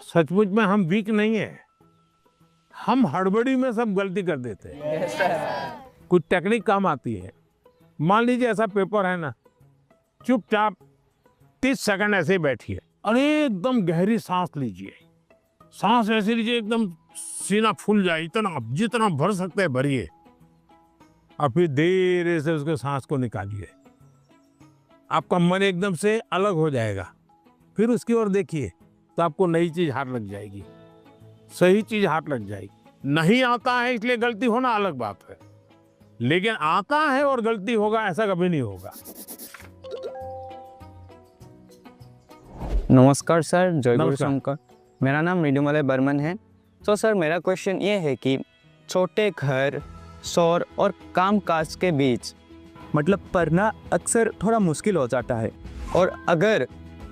सचमुच में हम वीक नहीं है, हम हड़बड़ी में सब गलती कर देते हैं। कुछ टेक्निक काम आती है। मान लीजिए ऐसा पेपर है ना, चुपचाप 30 सेकंड ऐसे ही बैठिए और एकदम गहरी सांस लीजिए। सांस ऐसे लीजिए एकदम सीना फूल जाए, इतना जितना भर सकते हैं भरिए और फिर धीरे से उसके सांस को निकालिए। आपका मन एकदम से अलग हो जाएगा। फिर उसकी ओर देखिए तो आपको नई चीज हाथ लग जाएगी, सही चीज हाथ लग जाएगी। नहीं आता है इसलिए गलती होना अलग बात है, लेकिन आता है और गलती होगा ऐसा कभी नहीं होगा। नमस्कार सर, जय गुरु नमस्कार। शंकर। मेरा नाम मृदुमलय बर्मन है। तो सर मेरा क्वेश्चन ये है कि छोटे घर, शोर और कामकाज के बीच मतलब पढ़ना अक्सर थोड़ा मुश्किल हो जाता है, और अगर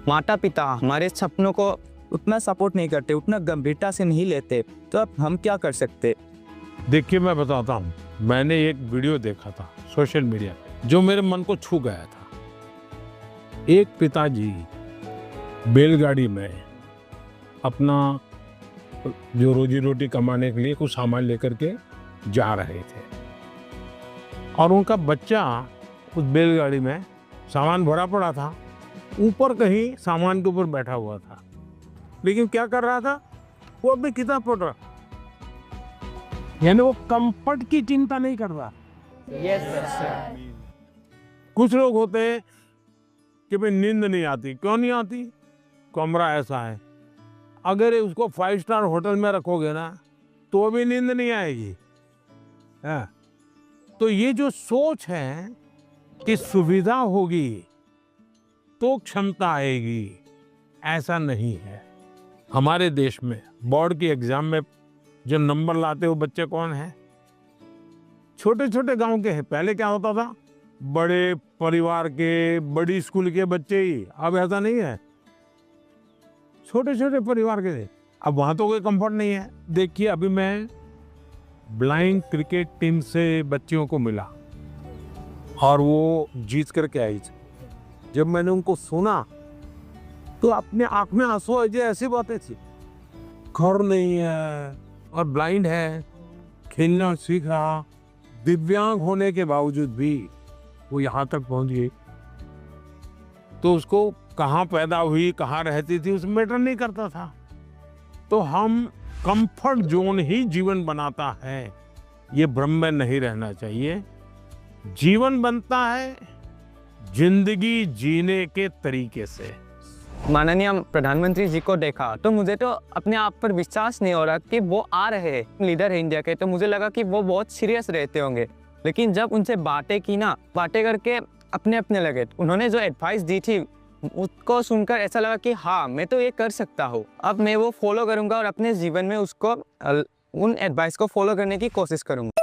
माता पिता हमारे सपनों को उतना सपोर्ट नहीं करते, उतना गंभीरता से नहीं लेते, तो अब हम क्या कर सकते? देखिए मैं बताता हूँ, मैंने एक वीडियो देखा था सोशल मीडिया पे जो मेरे मन को छू गया था। एक पिताजी बैलगाड़ी में अपना जो रोजी रोटी कमाने के लिए कुछ सामान लेकर के जा रहे थे और उनका बच्चा उस बैलगाड़ी में सामान भरा पड़ा था, ऊपर कहीं सामान के ऊपर बैठा हुआ था, लेकिन क्या कर रहा था, वो अपनी किताब पढ़ रहा, यानी वो कंफर्ट की चिंता नहीं कर रहा। कुछ लोग होते हैं कि भाई नींद नहीं आती, क्यों नहीं आती, कमरा ऐसा है, अगर उसको 5 स्टार होटल में रखोगे ना तो भी नींद नहीं आएगी। हाँ। तो ये जो सोच है कि सुविधा होगी तो क्षमता आएगी, ऐसा नहीं है। हमारे देश में बोर्ड की एग्जाम में जो नंबर लाते हो बच्चे कौन है, छोटे छोटे गांव के हैं। पहले क्या होता था, बड़े परिवार के, बड़ी स्कूल के बच्चे ही, अब ऐसा नहीं है, छोटे छोटे परिवार के थे। अब वहां तो कोई कंफर्ट नहीं है। देखिए अभी मैं ब्लाइंड क्रिकेट टीम से बच्चियों को मिला और वो जीत करके आई। जब मैंने उनको सुना तो अपने आंख में आंसू आ जाए, ऐसी बातें थी। घर नहीं है और ब्लाइंड है, खेलना सीख रहा, दिव्यांग होने के बावजूद भी वो यहाँ तक पहुंच गई। तो उसको कहाँ पैदा हुई, कहाँ रहती थी, उसमें मैटर नहीं करता था। तो हम कंफर्ट जोन ही जीवन बनाता है, ये भ्रम में नहीं रहना चाहिए। जीवन बनता है जिंदगी जीने के तरीके से। माननीय प्रधानमंत्री जी को देखा तो मुझे तो अपने आप पर विश्वास नहीं हो रहा कि वो आ रहे हैं, लीडर है इंडिया के, तो मुझे लगा कि वो बहुत सीरियस रहते होंगे। लेकिन जब उनसे बातें की ना, बातें करके अपने अपने लगे, उन्होंने जो एडवाइस दी थी उसको सुनकर ऐसा लगा कि हाँ मैं तो ये कर सकता हूँ। अब मैं वो फॉलो करूँगा और अपने जीवन में उसको उन एडवाइस को फॉलो करने की कोशिश करूँगा।